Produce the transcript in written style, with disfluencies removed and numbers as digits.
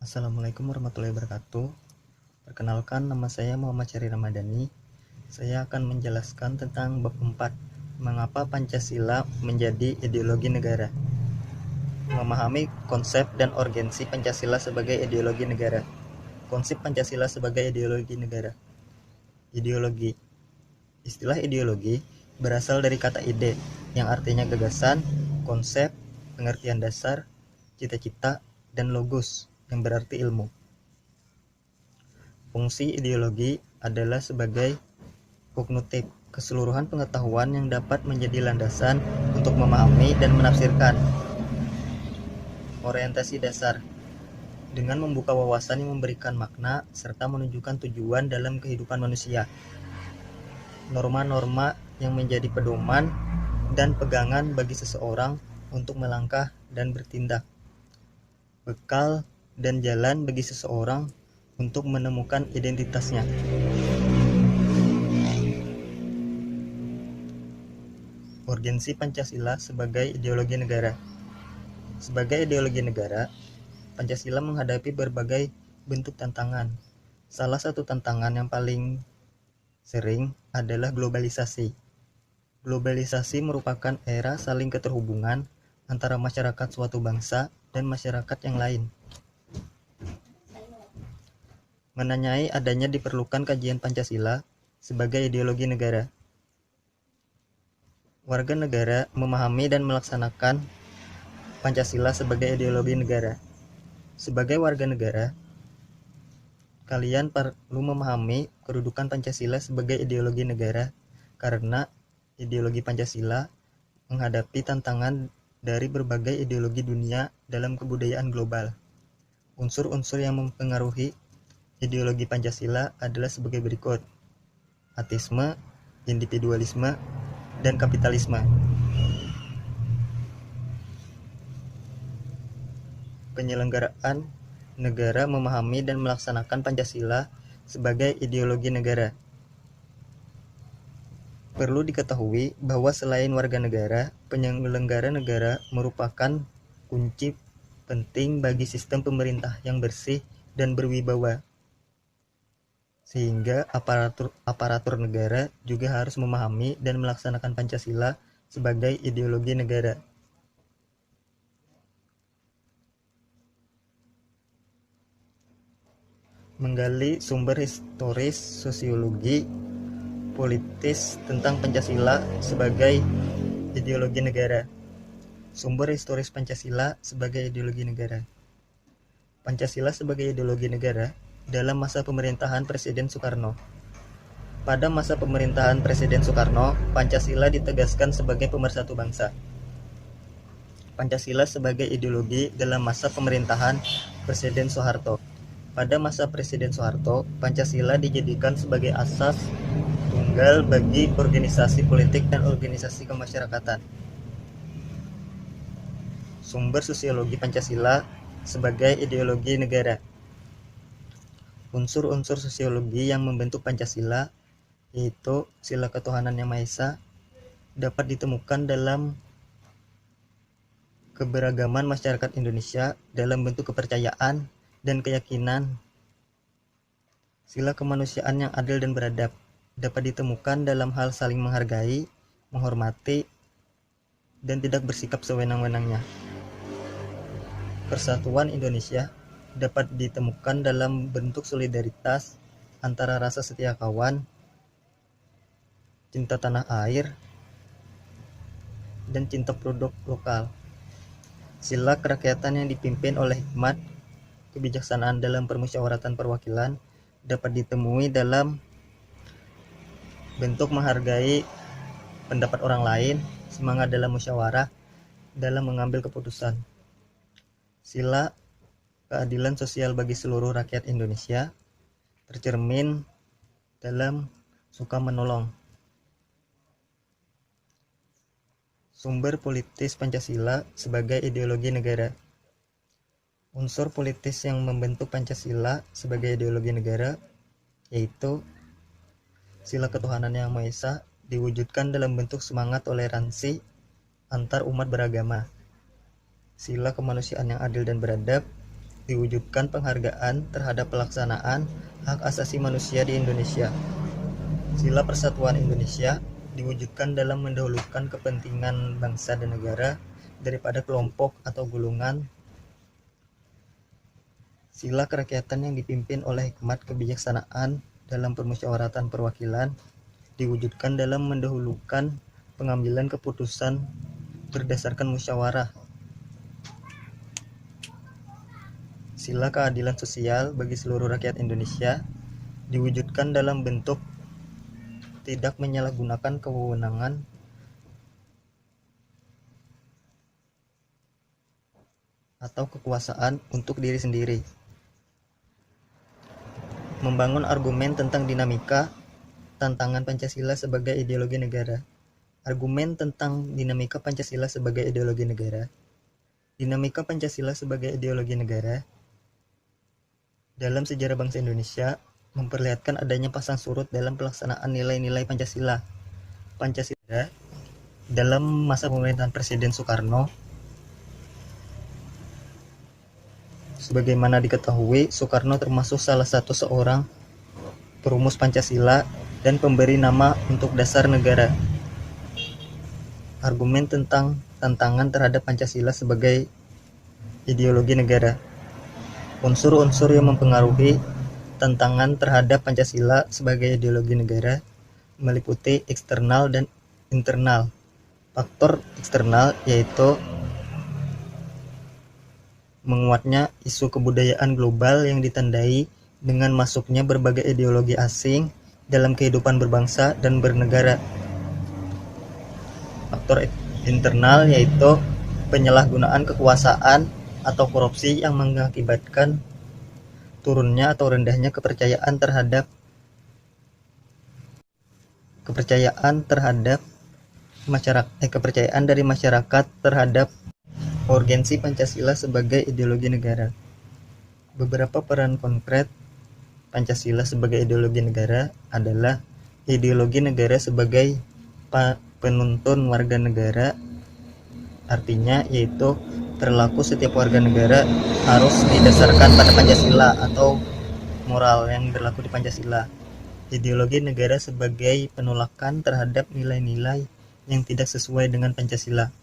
Assalamualaikum warahmatullahi wabarakatuh. Perkenalkan, nama saya Muhammad Syahri Ramadhani. Saya akan menjelaskan tentang bab 4, mengapa Pancasila menjadi ideologi negara. Memahami konsep dan urgensi Pancasila sebagai ideologi negara. Konsep Pancasila sebagai ideologi negara. Ideologi. Istilah ideologi berasal dari kata ide, yang artinya gagasan, konsep, pengertian dasar, cita-cita, dan logos, yang berarti ilmu. Fungsi ideologi adalah sebagai kognitif, keseluruhan pengetahuan yang dapat menjadi landasan untuk memahami dan menafsirkan. Orientasi dasar, dengan membuka wawasan yang memberikan makna serta menunjukkan tujuan dalam kehidupan manusia. Norma-norma yang menjadi pedoman dan pegangan bagi seseorang untuk melangkah dan bertindak. Bekal dan jalan bagi seseorang untuk menemukan identitasnya. Urgensi Pancasila sebagai ideologi negara. Sebagai ideologi negara, Pancasila menghadapi berbagai bentuk tantangan. Salah satu tantangan yang paling sering adalah globalisasi. Globalisasi merupakan era saling keterhubungan antara masyarakat suatu bangsa dan masyarakat yang lain. Menanyai adanya diperlukan kajian Pancasila sebagai ideologi negara. Warga negara memahami dan melaksanakan Pancasila sebagai ideologi negara. Sebagai warga negara, kalian perlu memahami kedudukan Pancasila sebagai ideologi negara karena ideologi Pancasila menghadapi tantangan dari berbagai ideologi dunia dalam kebudayaan global. Unsur-unsur yang mempengaruhi ideologi Pancasila adalah sebagai berikut: ateisme, individualisme, dan kapitalisme. Penyelenggaraan negara memahami dan melaksanakan Pancasila sebagai ideologi negara. Perlu diketahui bahwa selain warga negara, penyelenggara negara merupakan kunci penting bagi sistem pemerintah yang bersih dan berwibawa. Sehingga aparatur negara juga harus memahami dan melaksanakan Pancasila sebagai ideologi negara. Menggali sumber historis, sosiologi, politis tentang Pancasila sebagai ideologi negara. Sumber historis Pancasila sebagai ideologi negara. Pancasila sebagai ideologi negara dalam masa pemerintahan Presiden Soekarno. Pada masa pemerintahan Presiden Soekarno, Pancasila ditegaskan sebagai pemersatu bangsa. Pancasila sebagai ideologi dalam masa pemerintahan Presiden Soeharto. Pada masa Presiden Soeharto, Pancasila dijadikan sebagai asas tunggal bagi organisasi politik dan organisasi kemasyarakatan. Sumber sosiologi Pancasila sebagai ideologi negara. Unsur-unsur sosiologi yang membentuk Pancasila, yaitu sila ketuhanan yang Maha Esa, dapat ditemukan dalam keberagaman masyarakat Indonesia dalam bentuk kepercayaan dan keyakinan. Sila kemanusiaan yang adil dan beradab dapat ditemukan dalam hal saling menghargai, menghormati, dan tidak bersikap sewenang-wenangnya. Persatuan Indonesia dapat ditemukan dalam bentuk solidaritas antara rasa setia kawan, cinta tanah air, dan cinta produk lokal. Sila kerakyatan yang dipimpin oleh hikmat, kebijaksanaan dalam permusyawaratan perwakilan dapat ditemui dalam bentuk menghargai pendapat orang lain, semangat dalam musyawarah dalam mengambil keputusan. Sila keadilan sosial bagi seluruh rakyat Indonesia tercermin dalam suka menolong. Sumber politis Pancasila sebagai ideologi negara. Unsur politis yang membentuk Pancasila sebagai ideologi negara yaitu sila ketuhanan yang Maha Esa diwujudkan dalam bentuk semangat toleransi antar umat beragama, sila kemanusiaan yang adil dan beradab, diwujudkan penghargaan terhadap pelaksanaan hak asasi manusia di Indonesia. Sila Persatuan Indonesia diwujudkan dalam mendahulukan kepentingan bangsa dan negara daripada kelompok atau golongan. Sila kerakyatan yang dipimpin oleh hikmat kebijaksanaan dalam permusyawaratan perwakilan diwujudkan dalam mendahulukan pengambilan keputusan berdasarkan musyawarah. Sila keadilan sosial bagi seluruh rakyat Indonesia diwujudkan dalam bentuk tidak menyalahgunakan kewenangan atau kekuasaan untuk diri sendiri. Membangun argumen tentang dinamika tantangan Pancasila sebagai ideologi negara. Argumen tentang dinamika Pancasila sebagai ideologi negara. Dinamika Pancasila sebagai ideologi negara dalam sejarah bangsa Indonesia memperlihatkan adanya pasang surut dalam pelaksanaan nilai-nilai Pancasila. Pancasila dalam masa pemerintahan Presiden Soekarno, sebagaimana diketahui, Soekarno termasuk salah satu seorang perumus Pancasila dan pemberi nama untuk dasar negara. Argumen tentang tantangan terhadap Pancasila sebagai ideologi negara. Unsur-unsur yang mempengaruhi tantangan terhadap Pancasila sebagai ideologi negara meliputi eksternal dan internal. Faktor eksternal yaitu menguatnya isu kebudayaan global yang ditandai dengan masuknya berbagai ideologi asing dalam kehidupan berbangsa dan bernegara. Faktor internal yaitu penyalahgunaan kekuasaan atau korupsi yang mengakibatkan turunnya atau rendahnya kepercayaan dari masyarakat terhadap urgensi Pancasila sebagai ideologi negara. Beberapa peran konkret Pancasila sebagai ideologi negara adalah ideologi negara sebagai penuntun warga negara, artinya yaitu perilaku setiap warga negara harus didasarkan pada Pancasila atau moral yang berlaku di Pancasila. Ideologi negara sebagai penolakan terhadap nilai-nilai yang tidak sesuai dengan Pancasila.